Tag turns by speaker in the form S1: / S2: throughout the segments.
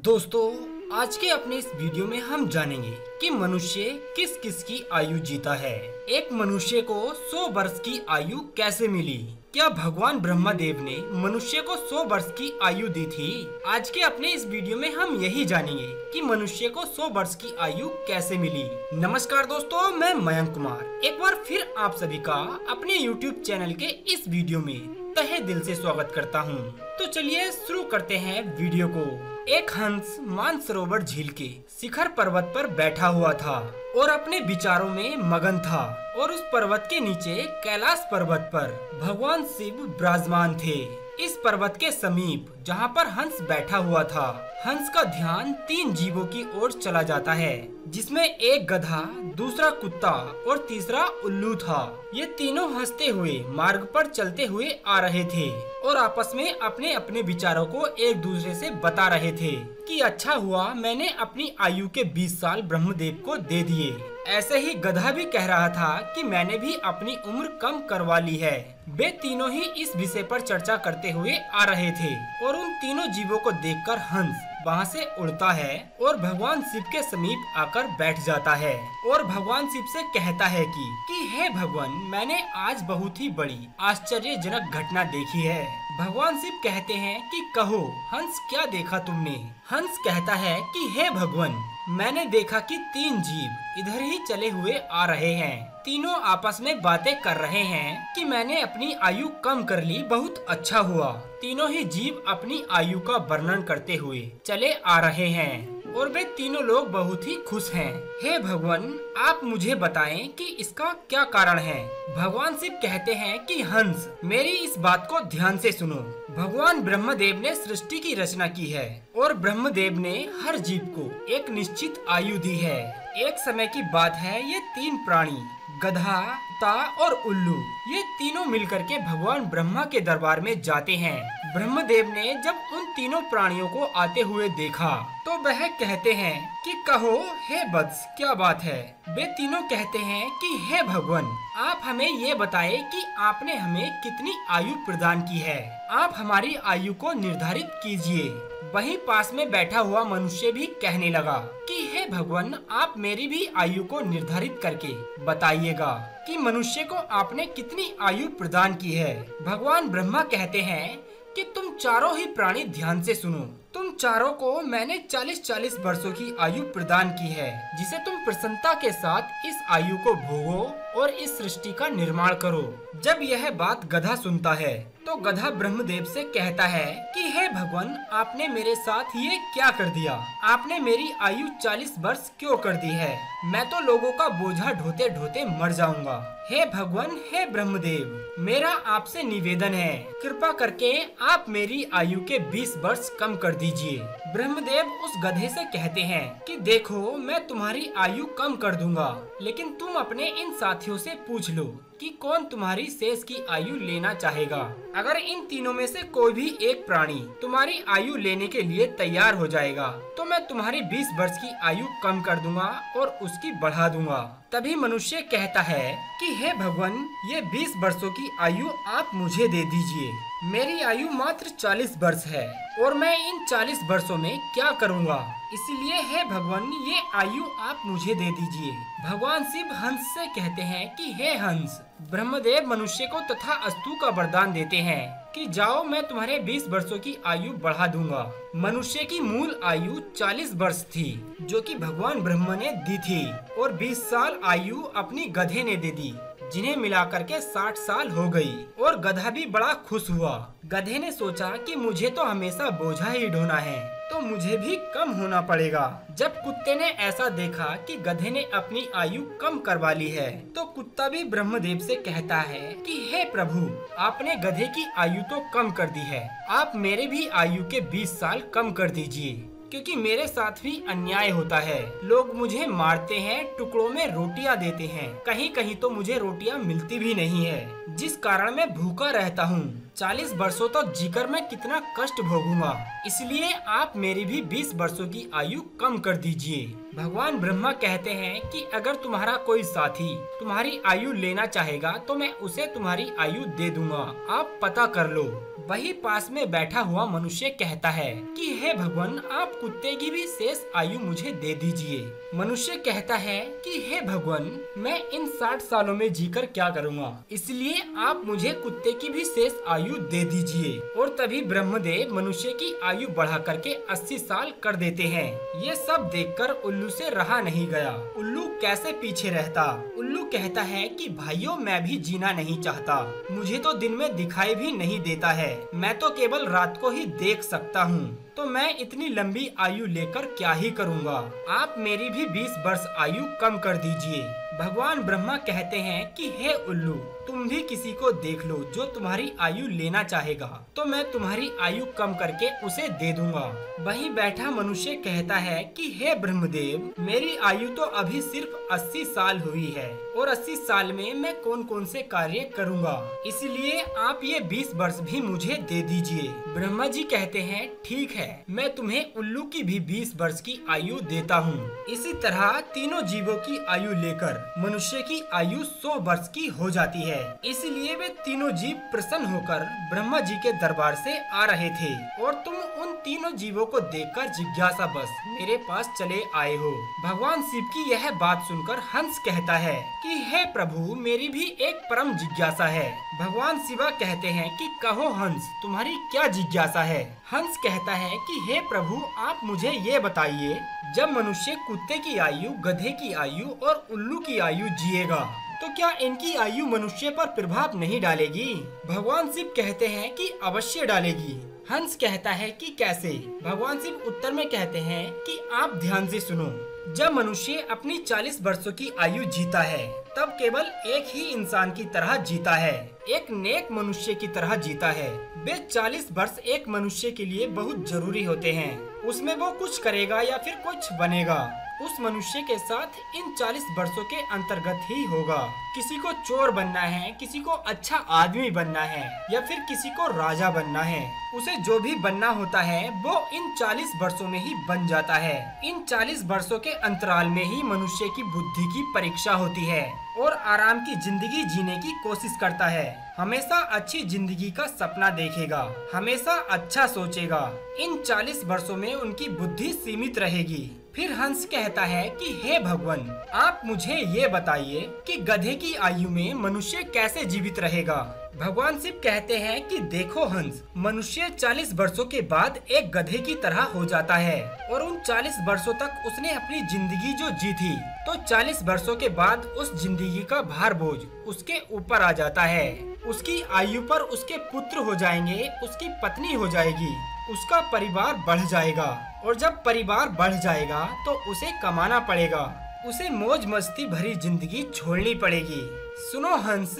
S1: दोस्तों, आज के अपने इस वीडियो में हम जानेंगे कि मनुष्य किस किस की आयु जीता है। एक मनुष्य को 100 वर्ष की आयु कैसे मिली? क्या भगवान ब्रह्मा देव ने मनुष्य को 100 वर्ष की आयु दी थी? आज के अपने इस वीडियो में हम यही जानेंगे कि मनुष्य को 100 वर्ष की आयु कैसे मिली। नमस्कार दोस्तों, मैं मयंक कुमार एक बार फिर आप सभी का अपने YouTube चैनल के इस वीडियो में तहे दिल से स्वागत करता हूँ। तो चलिए शुरू करते हैं वीडियो को। एक हंस मानसरोवर झील के शिखर पर्वत पर बैठा हुआ था और अपने विचारों में मगन था। और उस पर्वत के नीचे कैलाश पर्वत पर भगवान शिव विराजमान थे। इस पर्वत के समीप जहाँ पर हंस बैठा हुआ था, हंस का ध्यान 3 जीवों की ओर चला जाता है, जिसमें एक गधा, दूसरा कुत्ता और तीसरा उल्लू था। ये तीनों हंसते हुए मार्ग पर चलते हुए आ रहे थे और आपस में अपने अपने विचारों को एक दूसरे से बता रहे थे कि अच्छा हुआ मैंने अपनी आयु के 20 साल ब्रह्मदेव को दे दिए। ऐसे ही गधा भी कह रहा था कि मैंने भी अपनी उम्र कम करवा ली है। वे तीनों ही इस विषय पर चर्चा करते हुए आ रहे थे और उन तीनों जीवों को देखकर हंस वहाँ से उड़ता है और भगवान शिव के समीप आकर बैठ जाता है और भगवान शिव से कहता है कि हे भगवान, मैंने आज बहुत ही बड़ी आश्चर्यजनक घटना देखी है। भगवान शिव कहते हैं कि कहो हंस, क्या देखा तुमने? हंस कहता है कि हे भगवान, मैंने देखा कि 3 जीव इधर ही चले हुए आ रहे हैं। तीनों आपस में बातें कर रहे हैं कि मैंने अपनी आयु कम कर ली, बहुत अच्छा हुआ। तीनों ही जीव अपनी आयु का वर्णन करते हुए चले आ रहे हैं और वे तीनों लोग बहुत ही खुश हैं। हे भगवान, आप मुझे बताएं कि इसका क्या कारण है। भगवान शिव कहते हैं कि हंस, मेरी इस बात को ध्यान से सुनो। भगवान ब्रह्मदेव ने सृष्टि की रचना की है और ब्रह्मदेव ने हर जीव को एक निश्चित आयु दी है। एक समय की बात है, ये 3 प्राणी गधा, कुत्ता और उल्लू, ये तीनों मिलकर के भगवान ब्रह्मा के दरबार में जाते हैं। ब्रह्मदेव ने जब उन तीनों प्राणियों को आते हुए देखा तो वह कहते हैं कि कहो हे वत्स, क्या बात है? वे तीनों कहते हैं कि हे भगवान, आप हमें ये बताएं कि आपने हमें कितनी आयु प्रदान की है। आप हमारी आयु को निर्धारित कीजिए। वहीं पास में बैठा हुआ मनुष्य भी कहने लगा कि हे भगवान, आप मेरी भी आयु को निर्धारित करके बताइएगा कि मनुष्य को आपने कितनी आयु प्रदान की है। भगवान ब्रह्मा कहते हैं कि तुम चारों ही प्राणी ध्यान से सुनो। तुम चारों को मैंने 40-40 वर्षों की आयु प्रदान की है, जिसे तुम प्रसन्नता के साथ इस आयु को भोगो और इस सृष्टि का निर्माण करो। जब यह बात गधा सुनता है तो गधा ब्रह्मदेव से कहता है कि हे भगवान, आपने मेरे साथ ये क्या कर दिया? आपने मेरी आयु 40 वर्ष क्यों कर दी है? मैं तो लोगों का बोझा ढोते ढोते मर जाऊंगा। हे भगवान, हे ब्रह्मदेव, मेरा आपसे निवेदन है, कृपा करके आप मेरी आयु के 20 वर्ष कम कर दीजिए। ब्रह्मदेव उस गधे से कहते हैं कि देखो, मैं तुम्हारी आयु कम कर दूंगा, लेकिन तुम अपने इन साथियों से पूछ लो कि कौन तुम्हारी शेष की आयु लेना चाहेगा। अगर इन तीनों में से कोई भी एक प्राणी तुम्हारी आयु लेने के लिए तैयार हो जाएगा तो मैं तुम्हारी 20 वर्ष की आयु कम कर दूंगा और उसकी बढ़ा दूंगा। तभी मनुष्य कहता है कि हे भगवान, ये 20 वर्षों की आयु आप मुझे दे दीजिए। मेरी आयु मात्र 40 वर्ष है और मैं इन 40 वर्षों में क्या करूँगा? इसीलिए हे भगवान, ये आयु आप मुझे दे दीजिए। भगवान शिव हंस से कहते हैं कि हे हंस, ब्रह्मदेव मनुष्य को तथा अस्तु का वरदान देते हैं कि जाओ, मैं तुम्हारे 20 वर्षों की आयु बढ़ा दूंगा। मनुष्य की मूल आयु 40 वर्ष थी, जो कि भगवान ब्रह्मा ने दी थी, और 20 साल आयु अपनी गधे ने दे दी, जिन्हें मिलाकर के 60 साल हो गई। और गधा भी बड़ा खुश हुआ। गधे ने सोचा कि मुझे तो हमेशा बोझा ही ढोना है, तो मुझे भी कम होना पड़ेगा। जब कुत्ते ने ऐसा देखा कि गधे ने अपनी आयु कम करवा ली है, तो कुत्ता भी ब्रह्मदेव से कहता है कि हे प्रभु, आपने गधे की आयु तो कम कर दी है, आप मेरे भी आयु के 20 साल कम कर दीजिए, क्योंकि मेरे साथ भी अन्याय होता है। लोग मुझे मारते हैं, टुकड़ों में रोटियां देते हैं, कहीं कहीं तो मुझे रोटियां मिलती भी नहीं है, जिस कारण मैं भूखा रहता हूँ। 40 वर्षों तक जीकर मैं कितना कष्ट भोगूंगा, इसलिए आप मेरी भी 20 वर्षों की आयु कम कर दीजिए। भगवान ब्रह्मा कहते हैं कि अगर तुम्हारा कोई साथी तुम्हारी आयु लेना चाहेगा तो मैं उसे तुम्हारी आयु दे दूंगा, आप पता कर लो। वही पास में बैठा हुआ मनुष्य कहता है कि हे भगवान, आप कुत्ते की भी शेष आयु मुझे दे दीजिए। मनुष्य कहता है कि हे भगवान, मैं इन 60 सालों में जीकर क्या करूँगा, इसलिए आप मुझे कुत्ते की भी शेष आयु दे दीजिए। और तभी ब्रह्मदेव मनुष्य की आयु बढ़ा करके 80 साल कर देते हैं। ये सब देखकर उल्लू से रहा नहीं गया। उल्लू कैसे पीछे रहता। उल्लू कहता है कि भाइयों, मैं भी जीना नहीं चाहता, मुझे तो दिन में दिखाई भी नहीं देता है, मैं तो केवल रात को ही देख सकता हूँ, तो मैं इतनी लंबी आयु लेकर क्या ही करूँगा। आप मेरी भी 20 वर्ष आयु कम कर दीजिए। भगवान ब्रह्मा कहते हैं कि हे उल्लू, तुम भी किसी को देख लो जो तुम्हारी आयु लेना चाहेगा, तो मैं तुम्हारी आयु कम करके उसे दे दूंगा। वहीं बैठा मनुष्य कहता है कि हे ब्रह्मदेव, मेरी आयु तो अभी सिर्फ 80 साल हुई है और 80 साल में मैं कौन कौन से कार्य करूंगा, इसलिए आप ये 20 वर्ष भी मुझे दे दीजिए। ब्रह्मा जी कहते हैं ठीक है, मैं तुम्हें उल्लू की भी 20 वर्ष की आयु देता हूँ। इसी तरह तीनों जीवों की आयु लेकर मनुष्य की आयु 100 वर्ष की हो जाती है। इसलिए वे तीनों जीव प्रसन्न होकर ब्रह्मा जी के दरबार से आ रहे थे और तुम उन तीनों जीवों को देखकर जिज्ञासा बस मेरे पास चले आए हो। भगवान शिव की यह बात सुनकर हंस कहता है कि हे प्रभु, मेरी भी एक परम जिज्ञासा है। भगवान शिवा कहते हैं कि कहो हंस, तुम्हारी क्या जिज्ञासा है। हंस कहता है कि हे प्रभु, आप मुझे ये बताइए, जब मनुष्य कुत्ते की आयु, गधे की आयु और उल्लू की आयु जिएगा तो क्या इनकी आयु मनुष्य पर प्रभाव नहीं डालेगी। भगवान शिव कहते हैं कि अवश्य डालेगी। हंस कहता है कि कैसे। भगवान शिव उत्तर में कहते हैं कि आप ध्यान से सुनो, जब मनुष्य अपनी 40 वर्षों की आयु जीता है तब केवल एक ही इंसान की तरह जीता है, एक नेक मनुष्य की तरह जीता है। वे 40 वर्ष एक मनुष्य के लिए बहुत जरूरी होते हैं, उसमें वो कुछ करेगा या फिर कुछ बनेगा, उस मनुष्य के साथ इन 40 वर्षों के अंतर्गत ही होगा। किसी को चोर बनना है, किसी को अच्छा आदमी बनना है या फिर किसी को राजा बनना है, उसे जो भी बनना होता है वो इन 40 वर्षों में ही बन जाता है। इन 40 वर्षों के अंतराल में ही मनुष्य की बुद्धि की परीक्षा होती है और आराम की जिंदगी जीने की कोशिश करता है। हमेशा अच्छी जिंदगी का सपना देखेगा, हमेशा अच्छा सोचेगा। इन 40 वर्षों में उनकी बुद्धि सीमित रहेगी। फिर हंस कहता है कि हे भगवान, आप मुझे ये बताइए कि गधे की आयु में मनुष्य कैसे जीवित रहेगा। भगवान शिव कहते हैं कि देखो हंस, मनुष्य 40 वर्षों के बाद एक गधे की तरह हो जाता है और उन 40 वर्षों तक उसने अपनी जिंदगी जो जी थी, तो 40 वर्षों के बाद उस जिंदगी का भार बोझ उसके ऊपर आ जाता है। उसकी आयु पर उसके पुत्र हो जाएंगे, उसकी पत्नी हो जाएगी, उसका परिवार बढ़ जाएगा और जब परिवार बढ़ जाएगा तो उसे कमाना पड़ेगा, उसे मौज मस्ती भरी जिंदगी छोड़नी पड़ेगी। सुनो हंस,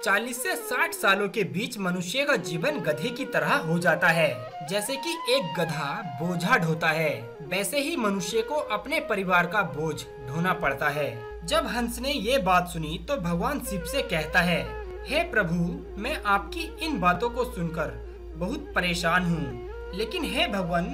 S1: 40 से 60 सालों के बीच मनुष्य का जीवन गधे की तरह हो जाता है। जैसे कि एक गधा बोझा ढोता है, वैसे ही मनुष्य को अपने परिवार का बोझ ढोना पड़ता है। जब हंस ने ये बात सुनी तो भगवान शिव से कहता है, हे प्रभु, मैं आपकी इन बातों को सुनकर बहुत परेशान हूँ, लेकिन हे भगवान,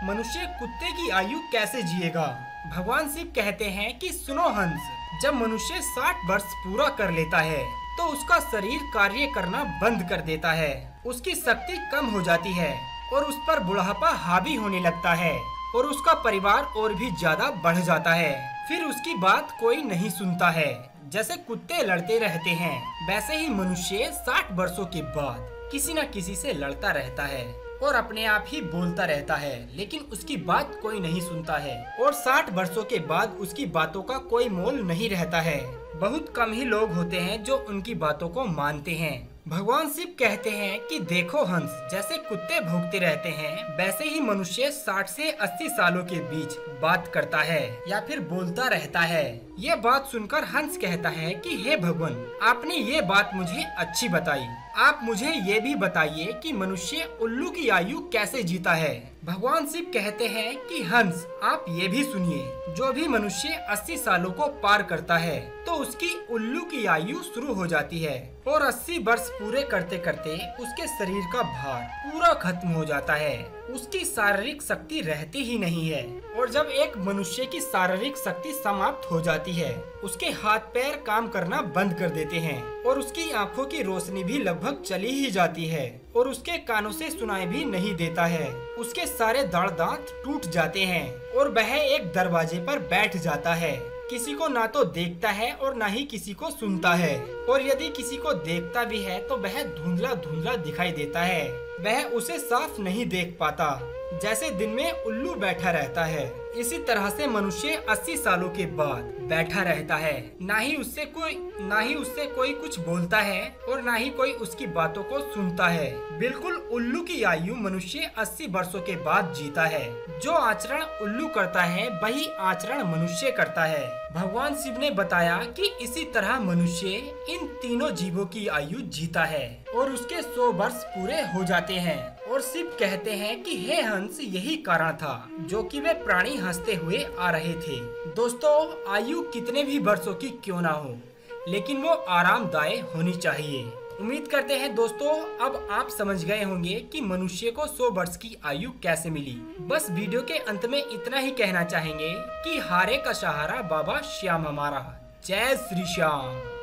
S1: मनुष्य कुत्ते की आयु कैसे जिएगा। भगवान शिव कहते हैं कि सुनो हंस, जब मनुष्य 60 वर्ष पूरा कर लेता है तो उसका शरीर कार्य करना बंद कर देता है, उसकी शक्ति कम हो जाती है और उस पर बुढ़ापा हावी होने लगता है और उसका परिवार और भी ज्यादा बढ़ जाता है। फिर उसकी बात कोई नहीं सुनता है। जैसे कुत्ते लड़ते रहते हैं, वैसे ही मनुष्य 60 वर्षों के बाद किसी न किसी से लड़ता रहता है और अपने आप ही बोलता रहता है, लेकिन उसकी बात कोई नहीं सुनता है और 60 वर्षों के बाद उसकी बातों का कोई मोल नहीं रहता है। बहुत कम ही लोग होते हैं जो उनकी बातों को मानते हैं। भगवान शिव कहते हैं कि देखो हंस, जैसे कुत्ते भौंकते रहते हैं, वैसे ही मनुष्य 60 से 80 सालों के बीच बात करता है या फिर बोलता रहता है। ये बात सुनकर हंस कहता है कि हे भगवान, आपने ये बात मुझे अच्छी बताई, आप मुझे ये भी बताइए कि मनुष्य उल्लू की आयु कैसे जीता है। भगवान शिव कहते हैं कि हंस, आप ये भी सुनिए, जो भी मनुष्य 80 सालों को पार करता है तो उसकी उल्लू की आयु शुरू हो जाती है और 80 वर्ष पूरे करते करते उसके शरीर का भार पूरा खत्म हो जाता है। उसकी शारीरिक शक्ति रहती ही नहीं है और जब एक मनुष्य की शारीरिक शक्ति समाप्त हो जाती है, उसके हाथ पैर काम करना बंद कर देते हैं और उसकी आंखों की रोशनी भी लगभग चली ही जाती है और उसके कानों से सुनाई भी नहीं देता है। उसके सारे दाढ़ दांत टूट जाते हैं और वह एक दरवाजे पर बैठ जाता है। किसी को ना तो देखता है और ना ही किसी को सुनता है और यदि किसी को देखता भी है तो वह धुंधला धुंधला दिखाई देता है। वह उसे साफ नहीं देख पाता, जैसे दिन में उल्लू बैठा रहता है। इसी तरह से मनुष्य 80 सालों के बाद बैठा रहता है। ना ही उससे कोई कुछ बोलता है और ना ही कोई उसकी बातों को सुनता है। बिल्कुल उल्लू की आयु मनुष्य 80 वर्षों के बाद जीता है। जो आचरण उल्लू करता है वही आचरण मनुष्य करता है। भगवान शिव ने बताया कि इसी तरह मनुष्य इन तीनों जीवों की आयु जीता है और उसके 100 वर्ष पूरे हो जाते हैं। और शिव कहते हैं कि हे हंस, यही कारण था जो कि वे प्राणी हंसते हुए आ रहे थे। दोस्तों, आयु कितने भी वर्षों की क्यों ना हो, लेकिन वो आरामदायक होनी चाहिए। उम्मीद करते हैं दोस्तों अब आप समझ गए होंगे कि मनुष्य को 100 वर्ष की आयु कैसे मिली। बस वीडियो के अंत में इतना ही कहना चाहेंगे कि हारे का सहारा बाबा श्याम हमारा। जय श्री श्याम।